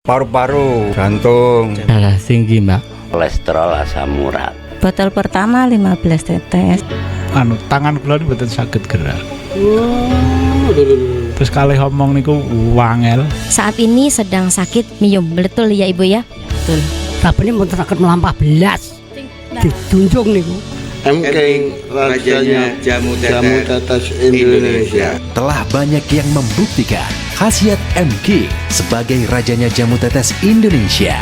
paru-paru, jantung, darah tinggi, Mbak. Kolesterol asam urat. Botol pertama 15 tetes. Tangan kula niku mboten saged gerak. Terus kali ngomong niku wangel. Saat ini sedang sakit miyom, betul ya Ibu ya? Betul. Tapi mboten saged melampah belas. Ditunjuk niku. Emking rajanya jamu tetes Indonesia. Telah banyak yang membuktikan khasiat Emking sebagai rajanya jamu tetes Indonesia.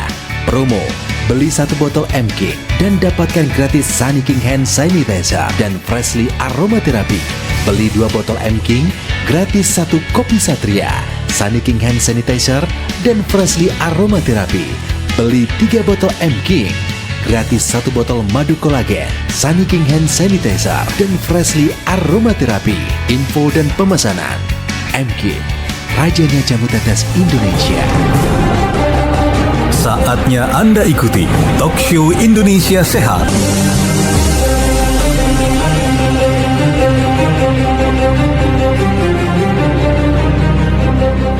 Promo, beli 1 botol Emking dan dapatkan gratis Sunny King Hand Sanitizer dan Freshly Aromatherapy. Beli 2 botol Emking, gratis 1 kopi Satria, Sunny King Hand Sanitizer dan Freshly Aromatherapy. Beli 3 botol Emking, gratis 1 botol madu kolagen, Sunny King Hand Sanitizer dan Freshly Aromatherapy. Info dan pemesanan Emking, rajanya jamu tetes Indonesia. Saatnya Anda ikuti Talk Show Indonesia Sehat.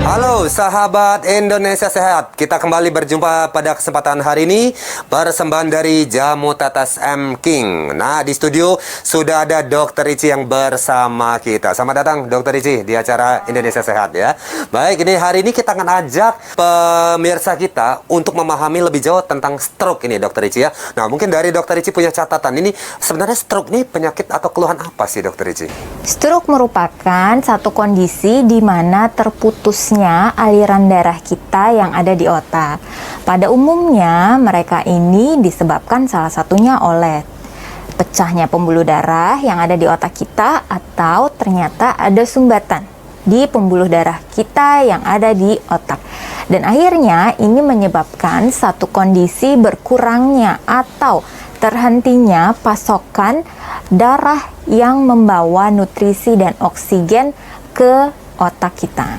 Halo sahabat Indonesia Sehat, kita kembali berjumpa pada kesempatan hari ini persembahan dari Jamu Tetes Emking. Nah, di studio sudah ada Dr. Ici yang bersama kita. Selamat datang Dr. Ici di acara Indonesia Sehat ya. Baik, ini hari ini kita akan ajak pemirsa kita untuk memahami lebih jauh tentang stroke ini Dr. Ici ya. Nah, mungkin dari Dr. Ici punya catatan ini, sebenarnya stroke ini penyakit atau keluhan apa sih Dr. Ici? Stroke merupakan satu kondisi di mana terputusnya aliran darah kita yang ada di otak. Pada umumnya mereka ini disebabkan salah satunya oleh pecahnya pembuluh darah yang ada di otak kita, atau ternyata ada sumbatan di pembuluh darah kita yang ada di otak. Dan akhirnya ini menyebabkan satu kondisi berkurangnya atau terhentinya pasokan darah yang membawa nutrisi dan oksigen ke otak kita.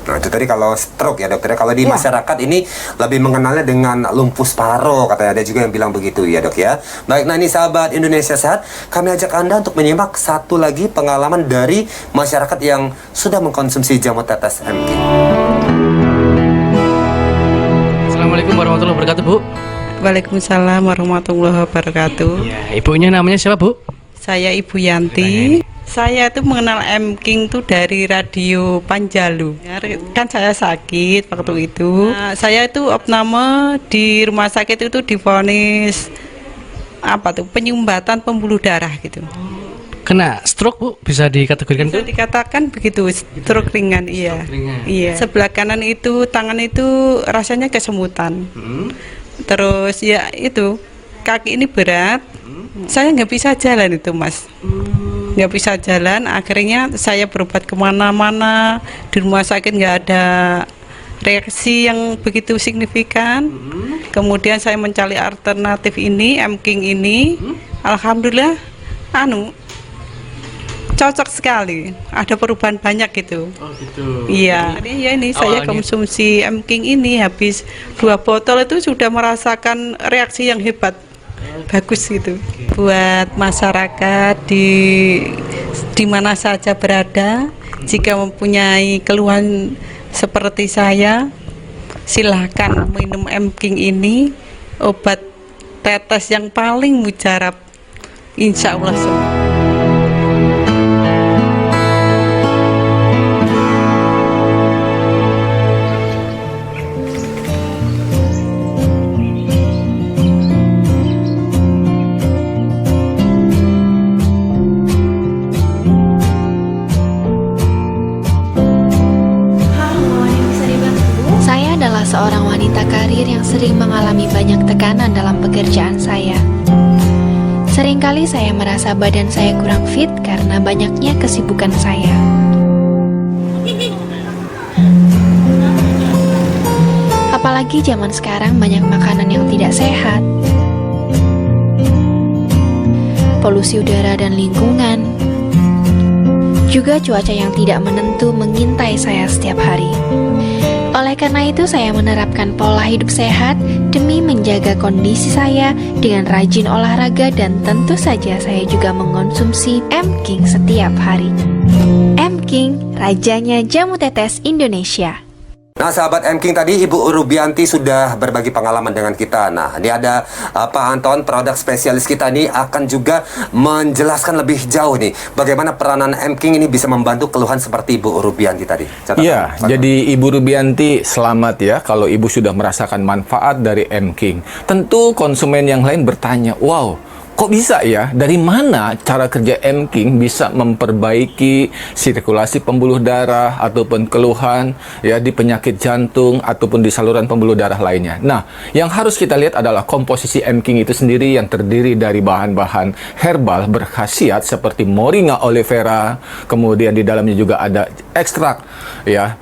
Nah, itu tadi kalau stroke ya dokter. Kalau di masyarakat ini lebih mengenalnya dengan lumpuh paro, katanya ada juga yang bilang begitu ya dok ya. Baik, nah ini sahabat Indonesia Sehat, kami ajak Anda untuk menyimak satu lagi pengalaman dari masyarakat yang sudah mengkonsumsi jamu tetes Emking. Assalamualaikum warahmatullahi wabarakatuh, Bu. Waalaikumsalam warahmatullahi wabarakatuh. Ya, ibunya namanya siapa, Bu? Saya Ibu Yanti. Saya itu mengenal Emking tuh dari radio Panjalu. Kan saya sakit waktu itu. Nah, saya itu opname di rumah sakit itu divonis penyumbatan pembuluh darah gitu. Kena stroke, Bu? Bisa dikategorikan Bisa dikatakan begitu, stroke ringan, iya. Iya. Sebelah kanan itu, tangan itu rasanya kesemutan. Terus ya itu, kaki ini berat. Saya nggak bisa jalan itu, Mas. Nggak bisa jalan, akhirnya saya berobat kemana-mana. Di rumah sakit nggak ada reaksi yang begitu signifikan. Kemudian saya mencari alternatif ini, Emking ini. Alhamdulillah, cocok sekali. Ada perubahan banyak gitu. Oh gitu. Iya. Ya ini saya konsumsi Emking ini, habis 2 botol itu sudah merasakan reaksi yang hebat. Bagus gitu. Buat masyarakat di mana saja berada, jika mempunyai keluhan seperti saya, silahkan minum Emking ini, obat tetes yang paling mujarab, insya Allah sembuh. Seorang wanita karir yang sering mengalami banyak tekanan dalam pekerjaan saya. Seringkali saya merasa badan saya kurang fit karena banyaknya kesibukan saya. Apalagi zaman sekarang banyak makanan yang tidak sehat, polusi udara dan lingkungan, juga cuaca yang tidak menentu mengintai saya setiap hari. Oleh karena itu, saya menerapkan pola hidup sehat demi menjaga kondisi saya dengan rajin olahraga, dan tentu saja saya juga mengonsumsi Emking setiap hari. Emking, rajanya jamu tetes Indonesia. Nah, sahabat M-King, tadi Ibu Rubianti sudah berbagi pengalaman dengan kita. Nah, ini ada Pak Anton, produk spesialis kita nih, akan juga menjelaskan lebih jauh nih bagaimana peranan M-King ini bisa membantu keluhan seperti Ibu Rubianti tadi. Iya, jadi Ibu Rubianti selamat ya kalau Ibu sudah merasakan manfaat dari M-King. Tentu konsumen yang lain bertanya, wow, kok bisa ya? Dari mana cara kerja M-King bisa memperbaiki sirkulasi pembuluh darah ataupun keluhan ya di penyakit jantung ataupun di saluran pembuluh darah lainnya. Nah, yang harus kita lihat adalah komposisi M-King itu sendiri yang terdiri dari bahan-bahan herbal berkhasiat seperti Moringa oleifera, kemudian di dalamnya juga ada ekstrak ya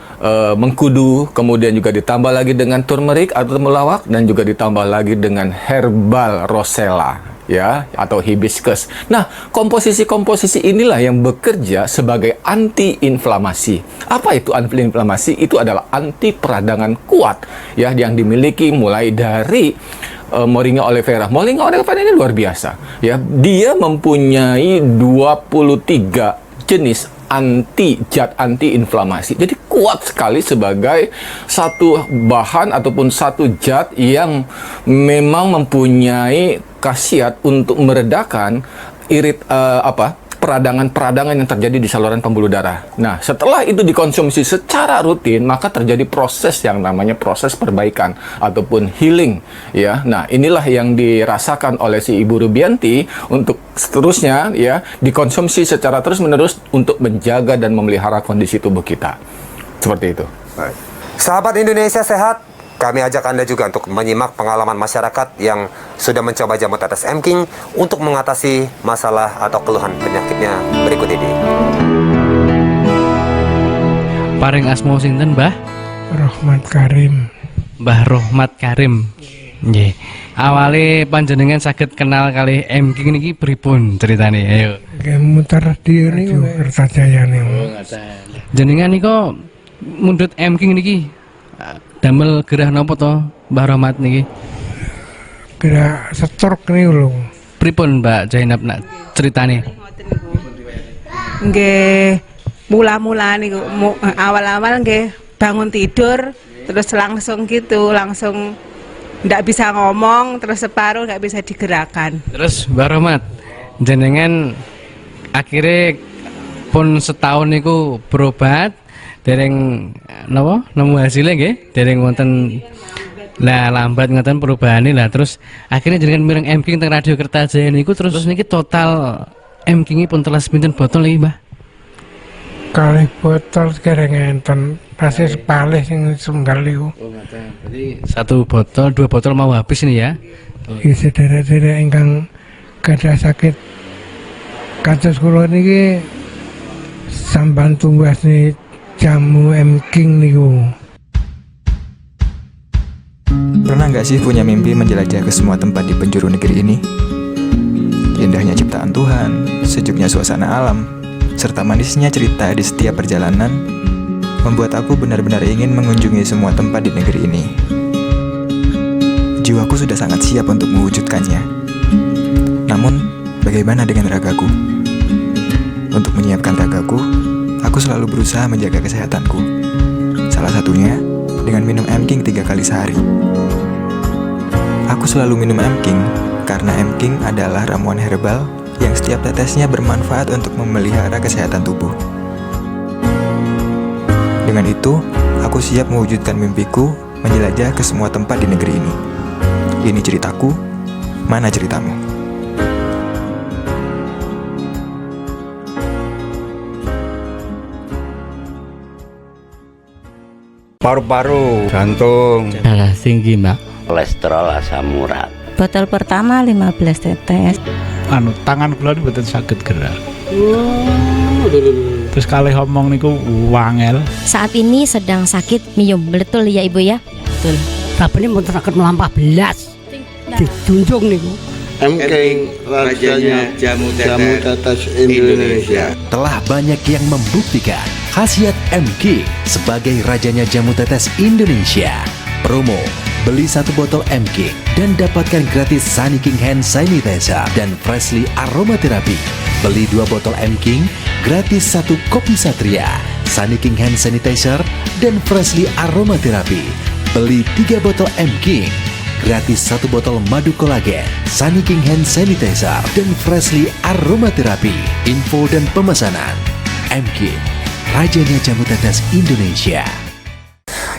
mengkudu, kemudian juga ditambah lagi dengan turmeric atau temulawak, dan juga ditambah lagi dengan herbal rosella ya atau hibiscus. Nah, komposisi-komposisi inilah yang bekerja sebagai anti-inflamasi. Apa itu anti-inflamasi? Itu adalah anti peradangan kuat ya yang dimiliki mulai dari Moringa oleifera. Moringa oleifera ini luar biasa ya. Dia mempunyai 23 jenis zat anti-inflamasi. Jadi kuat sekali sebagai satu bahan ataupun satu zat yang memang mempunyai khasiat untuk meredakan peradangan-peradangan yang terjadi di saluran pembuluh darah. Nah, setelah itu dikonsumsi secara rutin, maka terjadi proses yang namanya proses perbaikan ataupun healing ya. Nah, inilah yang dirasakan oleh si Ibu Rubianti untuk seterusnya ya dikonsumsi secara terus-menerus untuk menjaga dan memelihara kondisi tubuh kita. Seperti itu. Baik. Sahabat Indonesia Sehat, kami ajak Anda juga untuk menyimak pengalaman masyarakat yang sudah mencoba jamu tetes M-King untuk mengatasi masalah atau keluhan penyakitnya berikut ini. Paring asmo sinten, Mbah? Rohmat Karim. Mbah Rohmat Karim. Nggih. Awale panjenengan saged kenal kali M-King niki pripun ceritane? Ayo. Nggih muter radio niku Kertajayane. Jenengan niku mundhut M-King niki damel gerah napa to, Mbah Rohmat niki? Gerah stroke niku lho. Pripun Mbak Zainab nak ceritane? Nggih, mula-mula niku awal-awal nggih bangun tidur terus langsung ndak bisa ngomong, terus separuh nggak bisa digerakkan. Terus Mbah Rohmat, jenengan akhirnya pun setahun niku berobat, dereng napa nemu hasilnya nggih, dereng wonten lah lambat ngoten perubahane lah, terus akhirnya jenengan mireng M-King teng Radio Kertajaya niku terus niki total M-King pun telas pinten botol iki, Mbah? Kali botol sekarang enten pasti sepalih sing sunggal niku. Oh, ngaten. Berarti 1 botol, 2 botol mau habis ini ya. Iki sedherek-sedherek ingkang gadah sakit kados kula niki sampan tumbasne jamu M-King niku. Pernah nggak sih punya mimpi menjelajah ke semua tempat di penjuru negeri ini? Indahnya ciptaan Tuhan, sejuknya suasana alam, serta manisnya cerita di setiap perjalanan membuat aku benar-benar ingin mengunjungi semua tempat di negeri ini. Jiwaku sudah sangat siap untuk mewujudkannya. Namun, bagaimana dengan ragaku? Untuk menyiapkan ragaku, aku selalu berusaha menjaga kesehatanku. Salah satunya dengan minum M-King 3 kali sehari. Aku selalu minum M-King karena M-King adalah ramuan herbal yang setiap tetesnya bermanfaat untuk memelihara kesehatan tubuh. Dengan itu, aku siap mewujudkan mimpiku menjelajah ke semua tempat di negeri ini. Ini ceritaku, mana ceritamu? Paru-paru, jantung, darah tinggi, Mbak. Kolesterol asam urat. Botol pertama 15 tetes. Tangan kula niku mboten saged gerak. Terus kali ngomong niku wangel. Saat ini sedang sakit miyum, betul ya Ibu ya? Betul. Tapi ini mboten saged melampah belas. Dijunjung niku. M-King, rajanya jamu tetes Indonesia. Telah banyak yang membuktikan khasiat M-King sebagai rajanya jamu tetes Indonesia. Promo, beli 1 botol M-King dan dapatkan gratis Sunny King Hand Sanitizer dan Freshly Aromatherapy. Beli 2 botol M-King, gratis 1 kopi Satria Sunny King Hand Sanitizer, dan Freshly Aromatherapy. Beli 3 botol M-King, gratis 1 botol madu kolagen, Sunny King Hand Sanitizer, dan Freshly Aromatherapy. Info dan pemesanan M-King, rajanya jamu tetes Indonesia.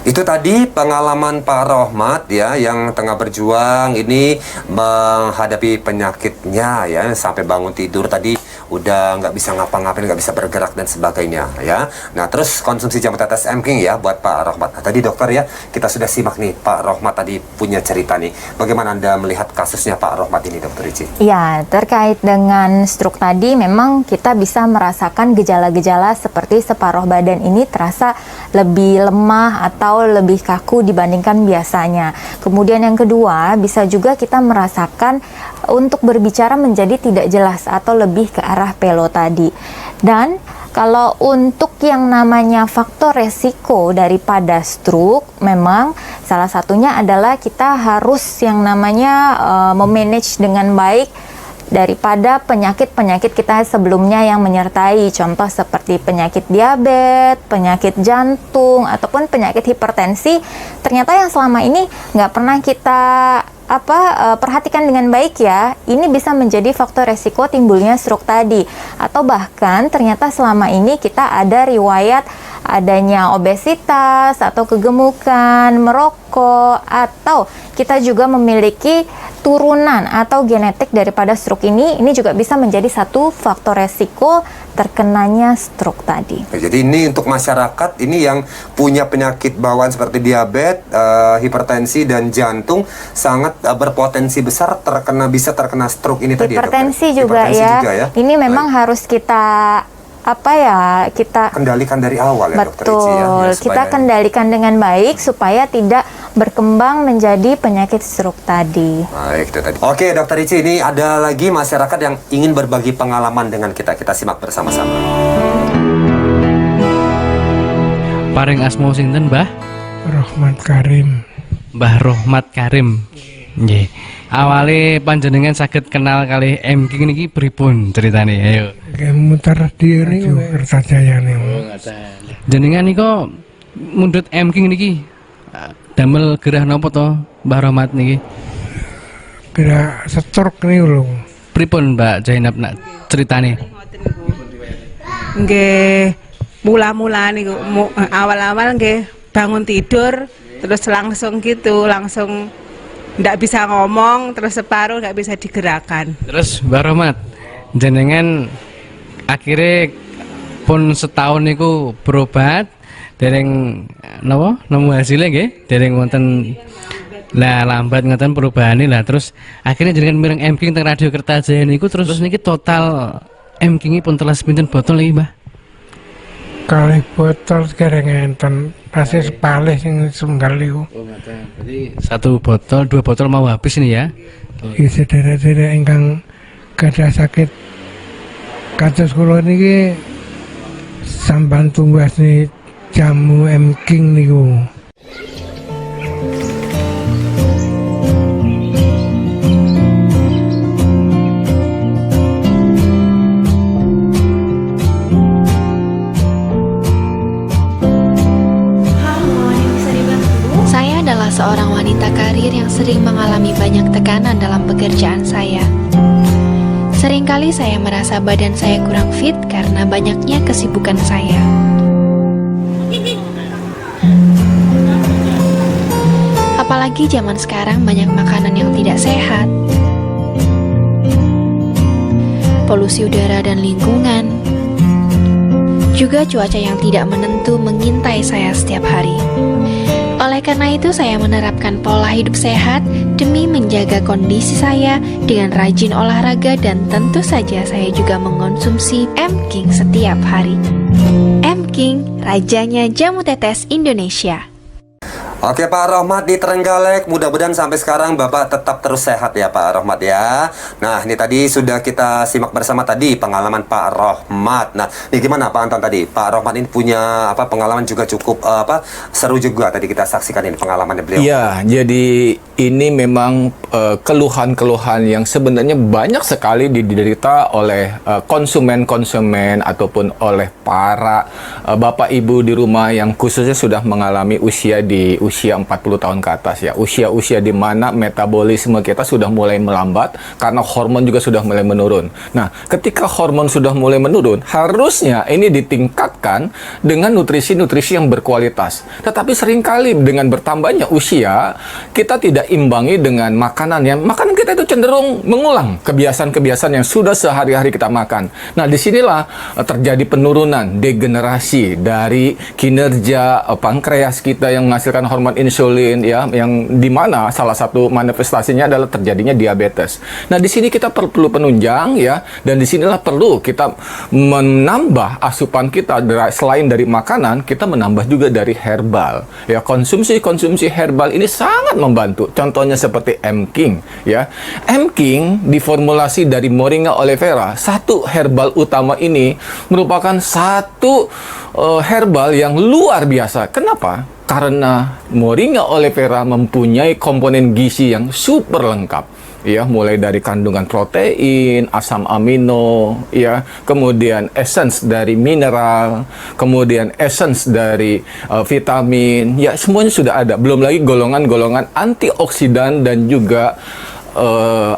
Itu tadi pengalaman Pak Rohmat ya, yang tengah berjuang ini menghadapi penyakitnya ya, sampai bangun tidur tadi udah nggak bisa ngapa-ngapain, nggak bisa bergerak dan sebagainya ya. Nah terus konsumsi jamu tetes M-King ya buat Pak Rohmat. Nah, tadi dokter ya, kita sudah simak nih Pak Rohmat tadi punya cerita nih. Bagaimana Anda melihat kasusnya Pak Rohmat ini, Dokter Ici? Ya, terkait dengan stroke tadi memang kita bisa merasakan gejala-gejala seperti separuh badan ini terasa lebih lemah atau lebih kaku dibandingkan biasanya. Kemudian yang kedua, bisa juga kita merasakan untuk berbicara menjadi tidak jelas atau lebih ke arah pelo tadi. Dan kalau untuk yang namanya faktor resiko daripada stroke, memang salah satunya adalah kita harus yang namanya memanage dengan baik daripada penyakit-penyakit kita sebelumnya yang menyertai, contoh seperti penyakit diabetes, penyakit jantung, ataupun penyakit hipertensi, ternyata yang selama ini nggak pernah kita perhatikan dengan baik ya, ini bisa menjadi faktor resiko timbulnya stroke tadi. Atau bahkan ternyata selama ini kita ada riwayat adanya obesitas atau kegemukan, merokok, atau kita juga memiliki turunan atau genetik daripada stroke ini juga bisa menjadi satu faktor resiko terkenanya stroke tadi. Jadi ini untuk masyarakat ini yang punya penyakit bawaan seperti diabetes, hipertensi dan jantung sangat berpotensi besar bisa terkena stroke ini tadi ya, hipertensi juga ya. Ini memang harus kita kita kendalikan dari awal ya, Dokter Ici ya. Kita kendalikan dengan baik supaya tidak berkembang menjadi penyakit stroke tadi. Baik, itu tadi. Oke, Dokter Ici, ini ada lagi masyarakat yang ingin berbagi pengalaman dengan kita. Kita simak bersama-sama. Paring asmo sinten, Mbah? Rohmat Karim. Mbah Rohmat Karim. Nggih. Awale panjenengan saged kenal kali M-King niki pripun ceritane? Ayo. Muter di niku Kertajaya niku. Jenengan niku mundhut M-King niki damel gerah napa to, Mbah Rohmat niki? Gerah stroke niku lho. Pripun Mbak Zainab nak ceritane? Nggih, mula-mula niku awal-awal nggih bangun tidur terus langsung ndak bisa ngomong, terus separuh nggak bisa digerakkan. Terus Mbak Rohmat, jenengan akhirnya pun setahun niku berobat, dereng nemu hasilnya nggih, dereng wonten lah lambat ngoten perubahane lah, terus akhirnya jenengan mireng M-King teng Radio Kertajaya niku terus niki total M-King pun telas pinten botol iki, Mbah? Kali botol kereng enten pasti sepalih sing sunggal iku. Berarti 1 botol, 2 botol mau habis ini ya. Iki sedherek-sedherek ingkang gadah sakit kados kula niki sampeyan tumbasne jamu M-King niku. Seorang wanita karir yang sering mengalami banyak tekanan dalam pekerjaan saya. Seringkali saya merasa badan saya kurang fit karena banyaknya kesibukan saya. Apalagi zaman sekarang banyak makanan yang tidak sehat, polusi udara dan lingkungan, juga cuaca yang tidak menentu mengintai saya setiap hari. Oleh karena itu, saya menerapkan pola hidup sehat demi menjaga kondisi saya dengan rajin olahraga, dan tentu saja saya juga mengonsumsi M-King setiap hari. M-King, rajanya jamu tetes Indonesia. Oke Pak Rohmat di Trenggalek, mudah-mudahan sampai sekarang Bapak tetap terus sehat ya Pak Rohmat ya. Nah ini tadi sudah kita simak bersama tadi pengalaman Pak Rohmat. Nah ini gimana Pak Anton tadi? Pak Rohmat ini punya pengalaman juga cukup seru juga tadi kita saksikan ini pengalamannya beliau. Iya, jadi ini memang keluhan-keluhan yang sebenarnya banyak sekali diderita oleh konsumen-konsumen ataupun oleh para bapak ibu di rumah yang khususnya sudah mengalami usia 40 tahun ke atas ya. Usia-usia di mana metabolisme kita sudah mulai melambat karena hormon juga sudah mulai menurun. Nah, ketika hormon sudah mulai menurun, harusnya ini ditingkatkan dengan nutrisi-nutrisi yang berkualitas. Tetapi seringkali dengan bertambahnya usia, kita tidak imbangi dengan makanan kita itu cenderung mengulang kebiasaan-kebiasaan yang sudah sehari-hari kita makan. Nah, disinilah terjadi penurunan, degenerasi dari kinerja pankreas kita yang menghasilkan hormon insulin ya, yang dimana salah satu manifestasinya adalah terjadinya diabetes. Nah, di sini kita perlu penunjang ya, dan disinilah perlu kita menambah asupan kita selain dari makanan, kita menambah juga dari herbal ya. Konsumsi herbal ini sangat membantu. Contohnya seperti M-King ya. M-King diformulasi dari Moringa oleifera. Satu herbal utama ini merupakan satu herbal yang luar biasa. Kenapa? Karena Moringa oleifera mempunyai komponen gizi yang super lengkap. Ya, mulai dari kandungan protein, asam amino, ya, kemudian essence dari mineral, kemudian essence dari vitamin, ya semuanya sudah ada. Belum lagi golongan-golongan antioksidan dan juga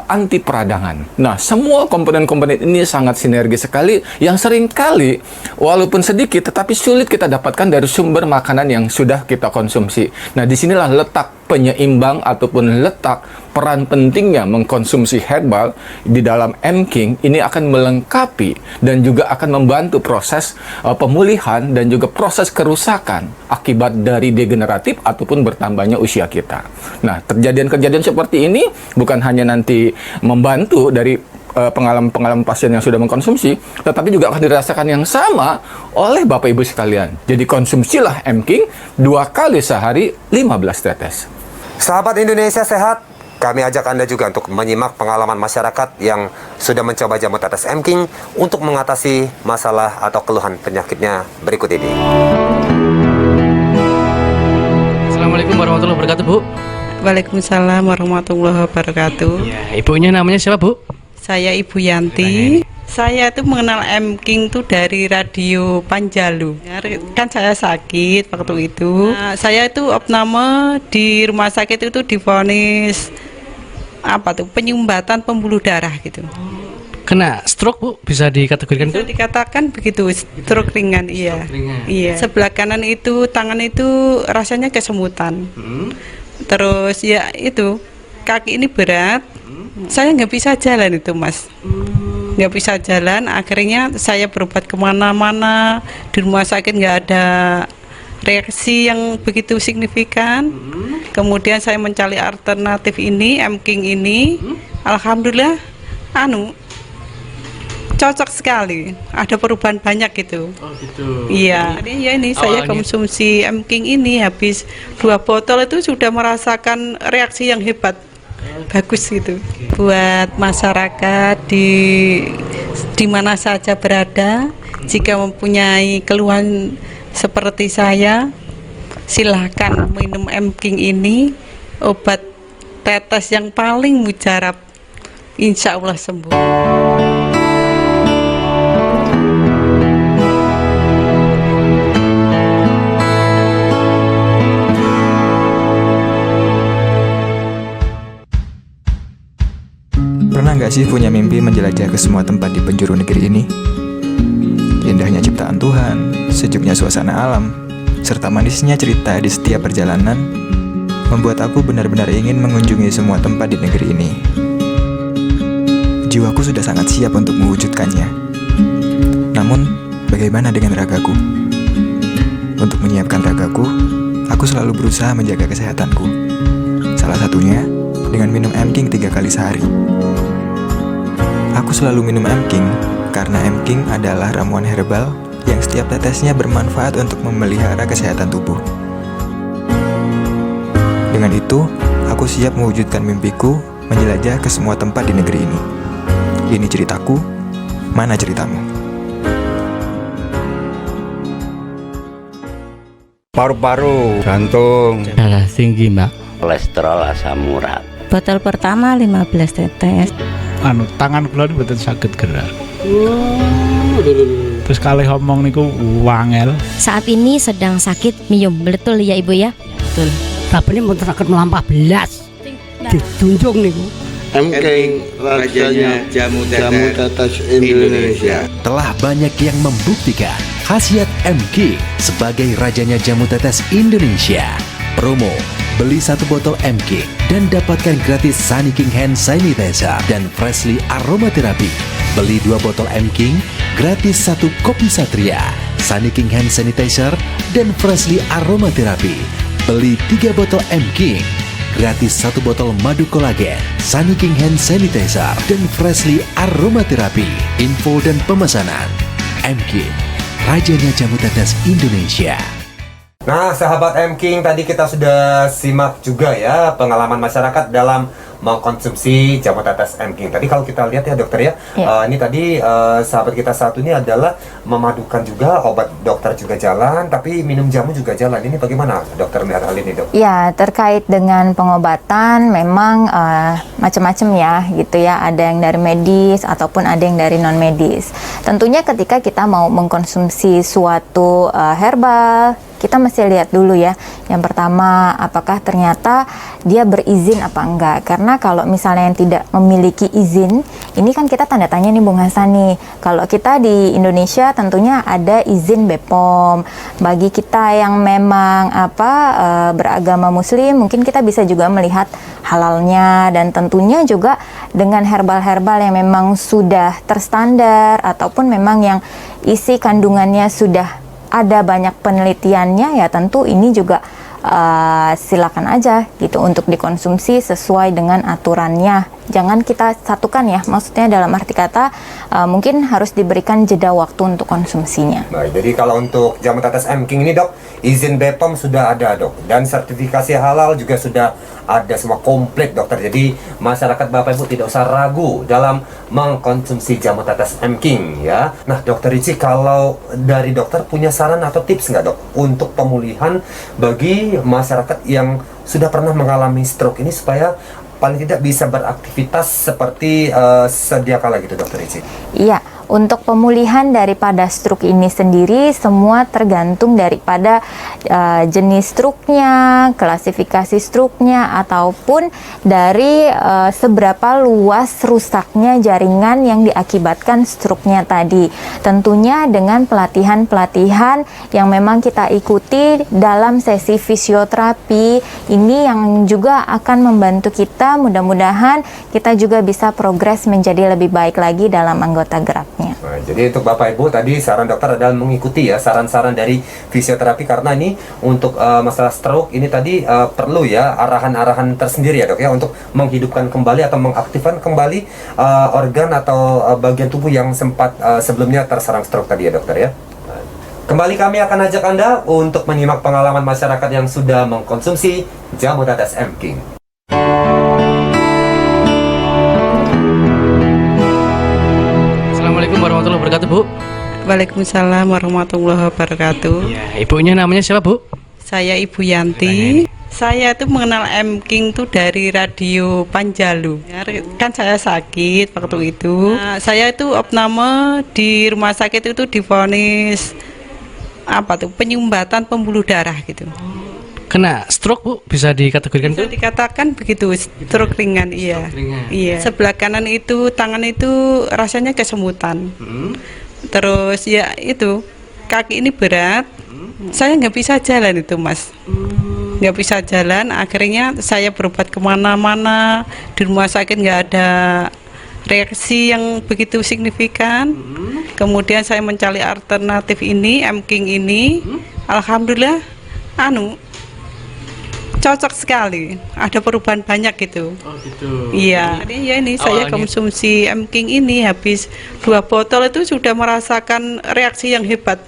anti peradangan. Nah, semua komponen-komponen ini sangat sinergi sekali yang seringkali walaupun sedikit tetapi sulit kita dapatkan dari sumber makanan yang sudah kita konsumsi. Nah, disinilah letak penyeimbang ataupun letak peran pentingnya mengkonsumsi herbal di dalam M-King. Ini akan melengkapi dan juga akan membantu proses pemulihan dan juga proses kerusakan akibat dari degeneratif ataupun bertambahnya usia kita. Nah, kejadian-kejadian seperti ini bukan hanya nanti membantu dari pengalaman-pengalaman pasien yang sudah mengkonsumsi, tetapi juga akan dirasakan yang sama oleh Bapak Ibu sekalian. Jadi konsumsilah M-King 2 kali sehari 15 tetes. Sahabat Indonesia Sehat, kami ajak Anda juga untuk menyimak pengalaman masyarakat yang sudah mencoba jamu tetes M-King untuk mengatasi masalah atau keluhan penyakitnya berikut ini. Assalamualaikum warahmatullahi wabarakatuh, Bu. Waalaikumsalam warahmatullahi wabarakatuh. Ya, ibunya namanya siapa, Bu? Saya Ibu Yanti. Saya itu mengenal M-King tuh dari radio Panjalu. Kan saya sakit waktu itu. Nah, saya itu opname di rumah sakit itu divonis penyumbatan pembuluh darah gitu. Kena stroke, Bu? Bisa dikategorikan? Bisa dikatakan begitu, stroke ringan, iya. Iya. Sebelah kanan itu, tangan itu rasanya kesemutan. Terus ya itu, kaki ini berat. Saya nggak bisa jalan itu, Mas. Nggak bisa jalan, akhirnya saya berobat kemana-mana. Di rumah sakit nggak ada reaksi yang begitu signifikan. Kemudian saya mencari alternatif ini, M-King ini. Alhamdulillah, cocok sekali. Ada perubahan banyak gitu. Oh gitu. Iya. Jadi ya ini saya konsumsi M-King ini habis 2 botol itu sudah merasakan reaksi yang hebat. Bagus gitu. Buat masyarakat di mana saja berada, jika mempunyai keluhan seperti saya, silahkan minum M-King ini, obat tetes yang paling mujarab, insya Allah sembuh. Pernah nggak sih punya mimpi menjelajah ke semua tempat di penjuru negeri ini? Indahnya ciptaan Tuhan, sejuknya suasana alam, serta manisnya cerita di setiap perjalanan membuat aku benar-benar ingin mengunjungi semua tempat di negeri ini. Jiwaku sudah sangat siap untuk mewujudkannya. Namun, bagaimana dengan ragaku? Untuk menyiapkan ragaku, aku selalu berusaha menjaga kesehatanku. Salah satunya dengan minum M-King 3 kali sehari. Aku selalu minum M-King karena M-King adalah ramuan herbal yang setiap tetesnya bermanfaat untuk memelihara kesehatan tubuh. Dengan itu, aku siap mewujudkan mimpiku menjelajah ke semua tempat di negeri ini. Ini ceritaku, mana ceritamu? Paru-paru, jantung, darah tinggi, Mbak. kolesterol asam urat. Botol pertama 15 tetes. Tangan kula niku mboten saged gerak. Terus kali ngomong niku wangel. Saat ini sedang sakit miyum, betul ya Ibu ya? Betul. Tapi ini mau sakit melampah belas. Ditunjuk niku. MKing rajanya jamu tetes Indonesia. Telah banyak yang membuktikan khasiat MKing sebagai rajanya jamu tetes Indonesia. Promo beli 1 botol MKing dan dapatkan gratis Sunny King Hand Sanitizer dan Freshly Aromatherapy. Beli 2 botol MKing gratis 1 kopi Satria, Sunny King Hand Sanitizer dan Freshly Aromatherapy. Beli 3 botol MKing gratis 1 botol madu kolagen, Sunny King Hand Sanitizer dan Freshly Aromatherapy. Info dan pemesanan MKing, rajanya jamu tetes Indonesia. Nah, sahabat MKing, tadi kita sudah simak juga ya pengalaman masyarakat dalam mengkonsumsi jamu tetes MKing. Tadi kalau kita lihat ya dokter ya, ini tadi sahabat kita satu ini adalah memadukan juga obat dokter juga jalan, tapi minum jamu juga jalan. Ini bagaimana dokter melihat hal ini dok? Ya, terkait dengan pengobatan memang macam-macam ya gitu ya. Ada yang dari medis ataupun ada yang dari non medis. Tentunya ketika kita mau mengkonsumsi suatu herbal, kita mesti lihat dulu ya. Yang pertama, apakah ternyata dia berizin apa enggak? Karena kalau misalnya yang tidak memiliki izin, ini kan kita tanda tanya nih Bung Hasan nih. Kalau kita di Indonesia tentunya ada izin BPOM. Bagi kita yang memang beragama Muslim, mungkin kita bisa juga melihat halalnya, dan tentunya juga dengan herbal-herbal yang memang sudah terstandar ataupun memang yang isi kandungannya sudah ada banyak penelitiannya, ya tentu ini juga silakan aja gitu untuk dikonsumsi sesuai dengan aturannya. Jangan kita satukan ya, maksudnya dalam arti kata mungkin harus diberikan jeda waktu untuk konsumsinya. Baik, jadi kalau untuk jamu tetes MKing ini dok, izin BPOM sudah ada dok, dan sertifikasi halal juga sudah ada semua komplit dokter. Jadi masyarakat Bapak Ibu tidak usah ragu dalam mengkonsumsi jamu tetes MKing ya. Nah dokter Ricci, kalau dari dokter punya saran atau tips nggak dok untuk pemulihan bagi masyarakat yang sudah pernah mengalami stroke ini supaya paling tidak bisa beraktivitas seperti sedia kala gitu dokter Ricci? Iya, untuk pemulihan daripada stroke ini sendiri semua tergantung daripada jenis stroke-nya, klasifikasi stroke-nya, ataupun dari seberapa luas rusaknya jaringan yang diakibatkan stroke-nya tadi. Tentunya dengan pelatihan-pelatihan yang memang kita ikuti dalam sesi fisioterapi ini yang juga akan membantu kita, mudah-mudahan kita juga bisa progres menjadi lebih baik lagi dalam anggota geraknya. Nah, jadi untuk Bapak Ibu tadi saran dokter adalah mengikuti ya saran-saran dari fisioterapi, karena ini untuk masalah stroke ini tadi perlu ya arahan-arahan tersendiri ya dok ya untuk menghidupkan kembali atau mengaktifkan kembali organ atau bagian tubuh yang sempat sebelumnya terserang stroke tadi ya dokter ya. Kembali kami akan ajak Anda untuk menyimak pengalaman masyarakat yang sudah mengkonsumsi jamu tetes MKing. Assalamualaikum warahmatullahi wabarakatuh Bu. Waalaikumsalam warahmatullahi wabarakatuh. Ya, ibunya namanya siapa Bu? Saya Ibu Yanti. Saya tuh mengenal MKing tuh dari radio Panjalu. Kan saya sakit waktu itu. Nah, saya itu opname di rumah sakit itu divonis penyumbatan pembuluh darah gitu. Kena stroke Bu, bisa dikategorikan Bu? Bisa dikatakan begitu, stroke ringan, iya. Iya. Sebelah kanan itu tangan itu rasanya kesemutan. Terus ya itu kaki ini berat. Saya nggak bisa jalan itu Mas. Nggak bisa jalan. Akhirnya saya berobat kemana-mana. Di rumah sakit nggak ada reaksi yang begitu signifikan. Kemudian saya mencari alternatif ini, MKing ini. Alhamdulillah, cocok sekali, ada perubahan banyak gitu. Oh gitu. Iya. Jadi ya ini saya konsumsi MKing ini habis 2 botol itu sudah merasakan reaksi yang hebat,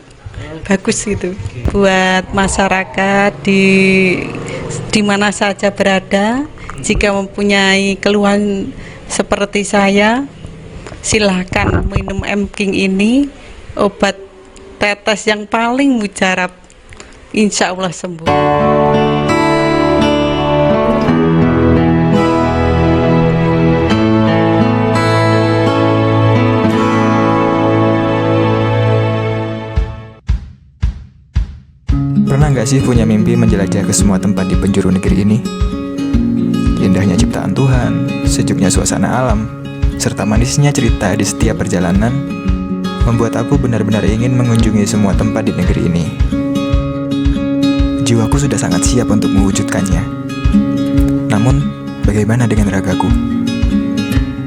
bagus gitu. Buat masyarakat di mana saja berada, jika mempunyai keluhan seperti saya, silahkan minum MKing ini, obat tetes yang paling mujarab, insya Allah sembuh. masih punya mimpi menjelajah ke semua tempat di penjuru negeri ini. Indahnya ciptaan Tuhan, sejuknya suasana alam, serta manisnya cerita di setiap perjalanan membuat aku benar-benar ingin mengunjungi semua tempat di negeri ini. Jiwaku sudah sangat siap untuk mewujudkannya. Namun, bagaimana dengan ragaku?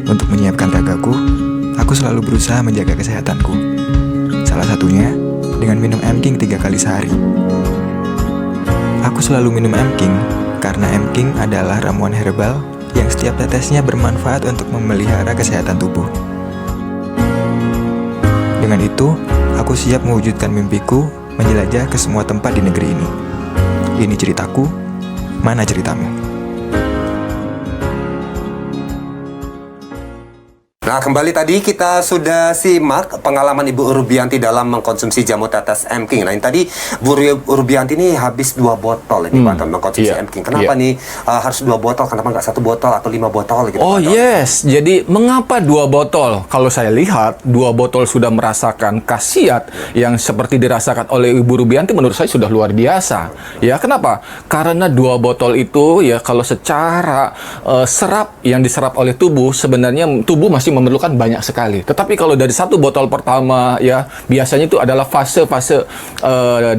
Untuk menyiapkan ragaku, aku selalu berusaha menjaga kesehatanku. Salah satunya dengan minum M-King 3 kali sehari. Aku selalu minum M-King karena M-King adalah ramuan herbal yang setiap tetesnya bermanfaat untuk memelihara kesehatan tubuh. Dengan itu, aku siap mewujudkan mimpiku menjelajah ke semua tempat di negeri ini. Ini ceritaku, mana ceritamu? Nah, kembali tadi kita sudah simak pengalaman Ibu Rubianti dalam mengkonsumsi jamu tetes M-King. Nah, ini tadi Bu Rubianti ini habis 2 botol ini Pak, mengkonsumsi M-King. Kenapa nih harus 2 botol? Kenapa nggak 1 botol atau 5 botol gitu? Oh yes, jadi mengapa 2 botol? Kalau saya lihat 2 botol sudah merasakan khasiat yang seperti dirasakan oleh Ibu Rubianti, menurut saya sudah luar biasa. Ya, kenapa? Karena 2 botol itu ya kalau secara serap yang diserap oleh tubuh, sebenarnya tubuh masih memerlukan banyak sekali. Tetapi kalau dari 1 botol pertama ya biasanya itu adalah fase-fase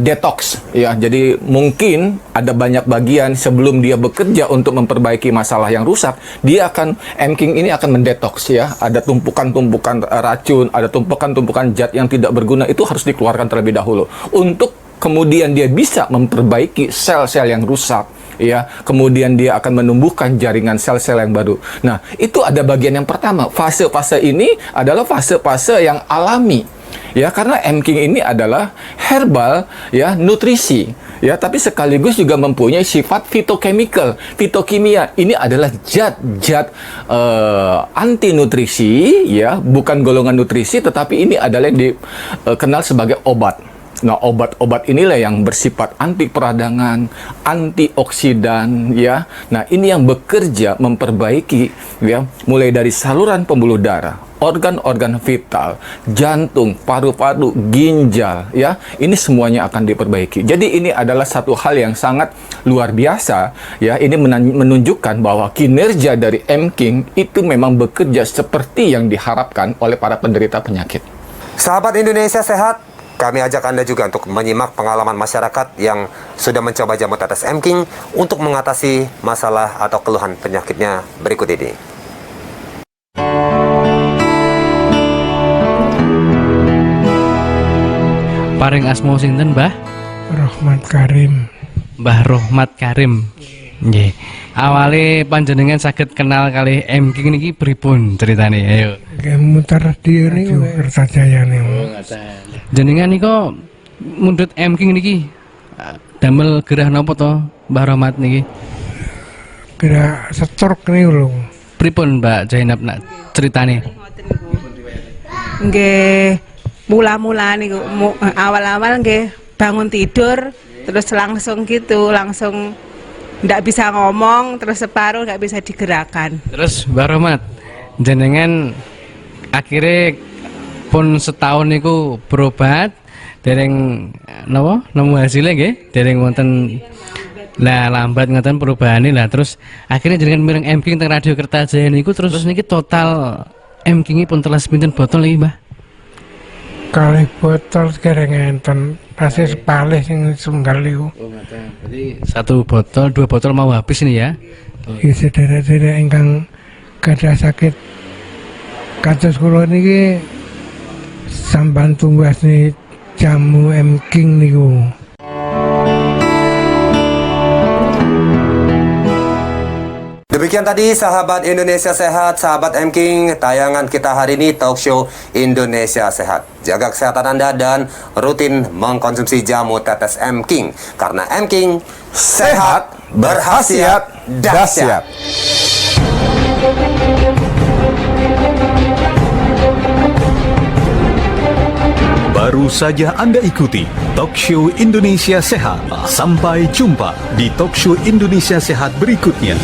detox ya. Jadi mungkin ada banyak bagian sebelum dia bekerja untuk memperbaiki masalah yang rusak, dia akan M-King ini akan mendetoks ya. Ada tumpukan-tumpukan racun, ada tumpukan-tumpukan zat yang tidak berguna, itu harus dikeluarkan terlebih dahulu untuk kemudian dia bisa memperbaiki sel-sel yang rusak ya, kemudian dia akan menumbuhkan jaringan sel-sel yang baru. Nah, itu ada bagian yang pertama. Fase-fase ini adalah fase-fase yang alami. Ya, karena M-King ini adalah herbal ya, nutrisi ya, tapi sekaligus juga mempunyai sifat fitochemical, fitokimia. Ini adalah zat-zat anti nutrisi ya, bukan golongan nutrisi, tetapi ini adalah yang dikenal sebagai obat. Nah, obat-obat inilah yang bersifat anti peradangan, antioksidan ya. Nah, ini yang bekerja memperbaiki ya, mulai dari saluran pembuluh darah, organ-organ vital, jantung, paru-paru, ginjal ya. Ini semuanya akan diperbaiki. Jadi ini adalah satu hal yang sangat luar biasa ya. Ini menunjukkan bahwa kinerja dari M-King itu memang bekerja seperti yang diharapkan oleh para penderita penyakit. Sahabat Indonesia Sehat, kami ajak Anda juga untuk menyimak pengalaman masyarakat yang sudah mencoba jamu tetes M-King untuk mengatasi masalah atau keluhan penyakitnya berikut ini. Paring asma sinten, Mbah? Rohmat Karim. Mbah Rohmat Karim. Nggih. Awale panjenengan saged kenal kali M-King niki pripun ceritane? Ayo. Nggih muter di niku Kertajaya niku. Jenengan niku mundhut M-King niki damel gerah napa to, Mbah Rohmat niki? Gerah stroke niku lho. Pripun Mbak Zainab nak ceritane? Nggih, mula-mula niku awal-awal nggih bangun tidur terus langsung gitu, langsung nggak bisa ngomong, terus separuh nggak bisa digerakkan. Terus Mbak Rohmat, jenengan akhirnya pun setahun niku berobat, dereng napa nemu hasilnya nggih, dereng wonten lah lambat ngoten perubahane lah. Terus akhirnya jenengan mireng M-King teng Radio Kertajaya niku, terus niki total M-King pun telas pinten botol iki, Mbah? Kali botol kereng enten pasti sepalih sing setunggal niku. Oh, ngaten. Berarti 1 botol, 2 botol mau habis ini ya. Iki sedherek-sedherek ingkang gadah sakit kados kula niki sampan tumbasne jamu M-King niku. Demikian tadi sahabat Indonesia Sehat, sahabat M-King, tayangan kita hari ini talk show Indonesia Sehat. Jaga kesehatan Anda dan rutin mengkonsumsi jamu tetes M-King. Karena M-King sehat, berkhasiat, dahsyat. Baru saja Anda ikuti Talk Show Indonesia Sehat. Sampai jumpa di Talk Show Indonesia Sehat berikutnya.